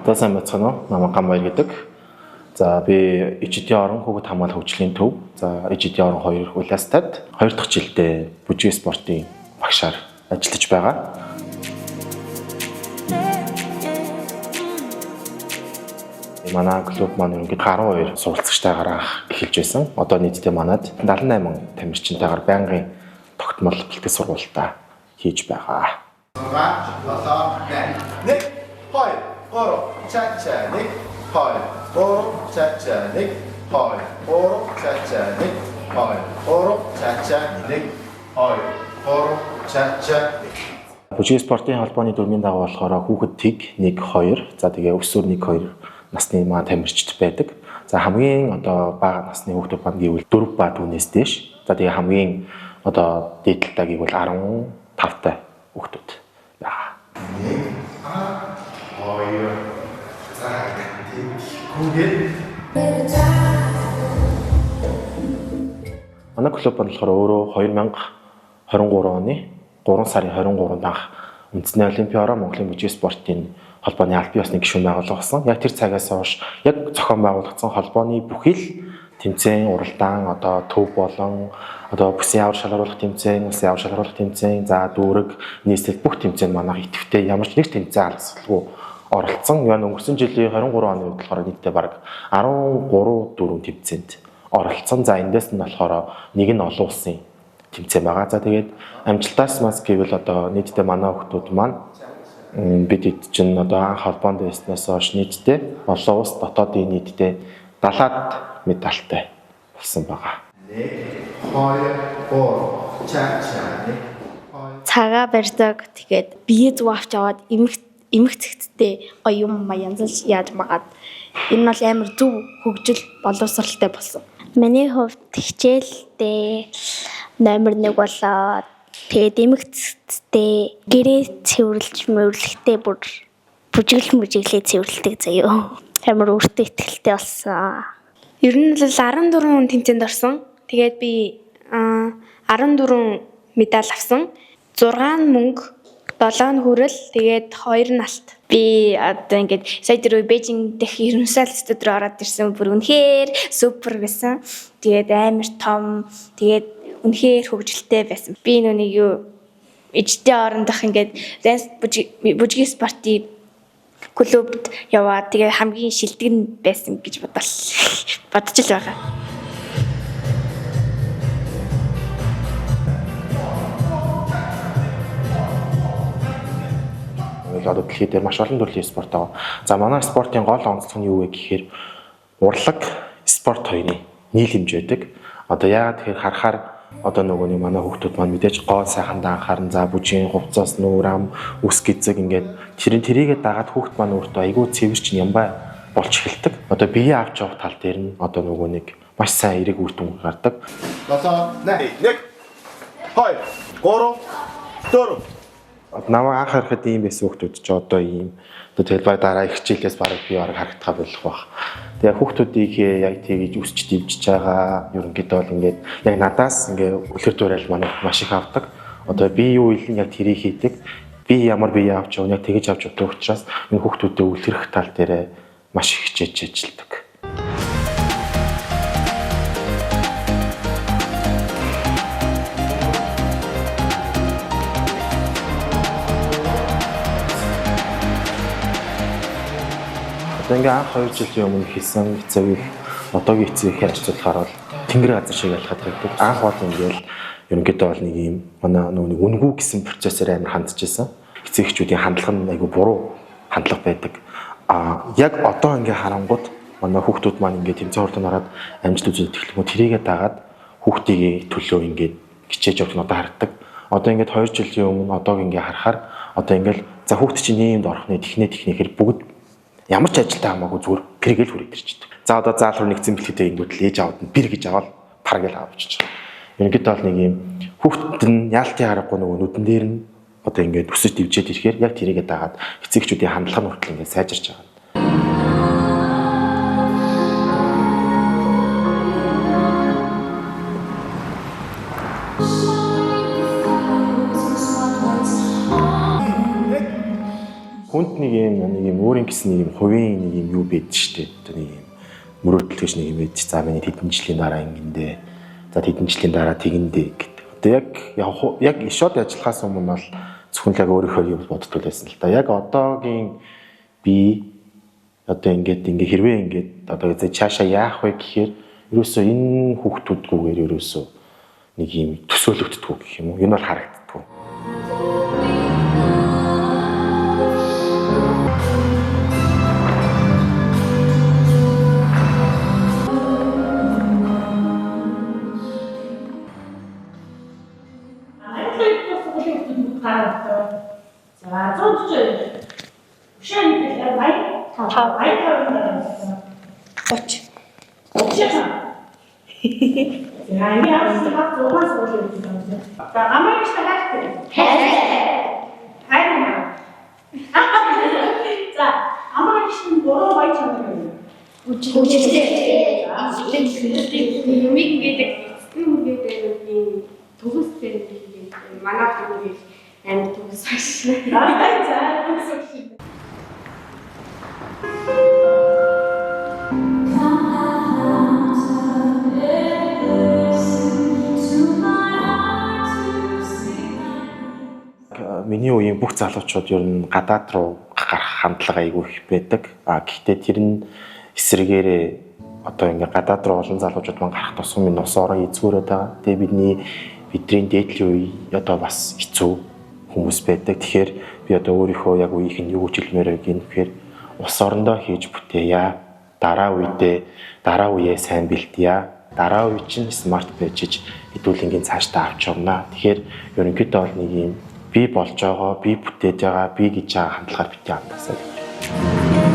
За сайн байцгаана уу? Намайг Гамбаяр гэдэг. За би ижидийн орон хүүхэд хамгаалах хөгжлийн төв. За ижидийн орон 2 хуулиастад 2 дахь жилдээ бүжиг спортын багшаар ажиллаж байгаа. Манай клуб маань ингээд 12 суралцагчтайгаар эхэлж байсан. Одоо нийтдээ манад 78 тамирчинтайгаар байнгын тогтмол бэлтгэл сургуультаа хийж байгаа. 1 2 3 чача 1 2 3 чача 1 2 3 чача 1 2 3 чача 1 2 3 чача. Бүжиг спортын холбооны дүрмийн дагуу болохоор хүүхэд тэг 1 2 за тэгээ өсвөр 1 2 насны маань тамирчид байдаг. За хамгийн одоо бага насны хүүхдүүд маань гэвэл 4 ба түүнээс дээш. За тэгээ хамгийн одоо дээдлэлтэй гэвэл 15 та хүүхдүүд байгаа. Манай клуб нь болохоор өөрөө 2023 оны 3 сарын 23-нд анх үндэсний олимпиараа Монголын бүжиг спортын холбооны албан ёсны гишүүн байгуулсан. Яг тэр цагаас хойш яг зохион байгуулагдсан холбооны бүхий л тэмцээн, уралдаан, одоо төв болон одоо бүсийн авар шалгаруулах тэмцээн, улсын авар шалгаруулах тэмцээн, за дүүрэг, нийслэл бүх тэмцээнд манайх идэвхтэй ямар ч нэг тэмцээн алгасгалгүй оролцсон. Яг өнгөрсөн жилийн 23 оны үед болохоор нийтдээ бараг 13-4 тэмцээнд оролцсон. За эндээс нь болохоор нэг нь олон улсын тэмцээн байгаа. За тэгээд амжилтаас мас гэвэл одоо нийтдээ манай хүүхдүүд маань бид чинь одоо анх холбоонд байснаас хойш нийтдээ олон улс дотоодын нийтдээ 70-аад медальтай болсон байгаа. 1 2 3 чача 1 цагаа барьдаг. Тэгээд бие зүг авч аваад эмх цэгцтэй гоё юм янзлж яаж магаад энэ бол амар зөв хөгжил боловсралтай болсон. Миний хувьд хичээлдээ номер 1 болоод тэгээд эмх цэгцтэй гэрээ цэвэрлж мөвлөхтэй бүр бүжиглээ цэвэрлдэг заяа. Амар өөртөө ихтэй болсон. Ер нь бол 14 тэмцээнд орсон. Тэгээд би 14 медаль авсан. 6 мөнгө, 7 хүрэл, тэгээд 2 налт. Би одоо ингээд сая дөрөв Бээжин дэх ерөнхийлөл студид руу ороод ирсэн. Бүр үнэхээр супер байсан. Тэгээд амар том, тэгээд үнэхээр хөвгөлтэй байсан. Би нүнийг ижидийн орон дах ингээд бүжгийн спортын клубд яваад тэгээ хамгийн шилдэг байсан гэж бодож л байгаа. Одоо дэлхийд дээр маш олон төрлийн спорт байгаа. За манай спортын гол онцлог нь юу вэ гэхээр урлаг, спорт хоёрын нийлэмж байдаг. Одоо яагаад тэгэхээр харахаар одоо нөгөө манай хүүхдүүд маань мэдээж гоо сайхандаа анхааран за бүжгийн хувцас нүүр ам үс гизэг ингээд тэрийгээ дагаад хүүхд маань өөртөө айгүй цэвэрч ямбай болж эхэлдэг. Одоо бие авч явах тал дээр нь одоо нөгөө нэг маш сайн эерэг үр дүн гардаг. 7 1 2 3 4 Намайг анх харахад ийм байсан хүүхдүүд ч одоо ийм тэгэл баг дараа их хичээлээс бараг би бараг харагдах болох байх. Тэгээ хүүхдүүдийг яг тэгж үсч дивжиж байгаа. Ерөнхийдөө бол ингээд яг надаас ингээд үлгэр дуурайл манай маш их авдаг. Одоо би юу илэн яг тэрийг хийдэг. Би ямар бие авч явна яг тэгж авч явдаг учраас энэ хүүхдүүдэд үлгэрэх тал дээр маш их хичээж ажилладаг. Ингээ анх 2 жилийн өмнө хийсэн эцэг одоогийн эцэг ихээр харьцуулахаар бол тэнгэр газар шиг ялхаад байдаг. Анх бол ингээл ерөнхийдөө бол нэг юм манай нэг үнгүү гэсэн процессор амар хандж байсан. Эцэгчүүдийн хандлага нь айгүй буруу хандлага байдаг. Яг одоо ингээ харангууд манай хүүхдүүд маань ингээ тэмцээн урданд ороод амжилт үзүүлэх эхлэнгүү тэрийгээ дагаад хүүхдийн төлөө ингээ хичээж явах нь одоо харагддаг. Одоо ингээ 2 жилийн өмнө одоог ингээ харахаар одоо ингээл за хүүхд чинь нийгэмд орохны техникээр бүгд ямар ч ажилтай хамаагүй зүгээр пэргээл хүрээд ирчихдэг. За одоо заал руу нэгцэн бэлтгэдэг ингүүд л ээж аваад нь пэр гэж аваад паргэл авчихж байгаа. Ерөнхийдөө бол нэг юм хүүхдэд нь яалтын харахгүй нөгөө нүдэн дээр нь одоо ингээд өсөж дивжээд ирэхээр яг тэрийгээ дагаад эцэгчүүдийн хандлага нь хүртэл ингээд сайжирч байгаа. хүнд нэг юм өөрийн гэсэн нэг юм хувийн нэг юм юу байдаг шүү дээ. Одоо нэг юм мөрөөдөл гэж нэг юм байдаг. За миний тэдэн жилийн дараа ингэндээ. За тэдэн жилийн дараа тэгэндээ гэдэг. Одоо яг шууд ажиллахаас өмнө бол зөвхөн л яг өөрийнхөө юм боддог байсан л да. Яг одоогийн би одоо ингээд хэрвээ ингээд одоо цаашаа яах вэ гэхээр ерөөсөө энэ хүүхдүүдгүйгээр ерөөсөө нэг юм төсөөлөгддөг гэх юм уу. Энэ бол харагддаг. За 140. Шин яг бай. Та бай тавина. 30. За яа хат зургаас болж байна. За амрагч тагтай. Хайрна. За амрагч нь буруу бай чанар юм. Үжилтэй. Юмиг гэдэг эцгийн үргээд нэг төгстэй гэдэг манай хүмүүс амар төгсөж байна. За төгсөж. Миний үеийн бүх залуучууд ер нь гадаад руу гарах хандлага айгүй их байдаг. Гэхдээ тэр нь эсрэгээрээ одоо ингээ гадаад руу олон залуучууд маань гарах тусам энэ ус орон эзгүүрээд байгаа. Тэгээ бидний дээдлийн үе одоо бас хэцүү хүмүүс байдаг. Тэгэхээр би одоо өөрийнхөө яг үеийнх нь юу гэж хэлмээр байг юм гэхээр ус орондоо хийж бүтээе. Дараа үеэ сайн бэлтгийе. Дараа үе чинь смарт байжж хэдүүлэнгийн цаашдаа авч явна. Тэгэхээр ерөнхийдөө бол нэг юм би болж байгаа, би бүтээж байгаа, би гэж байгаа хандлагаар битгий хандасаа.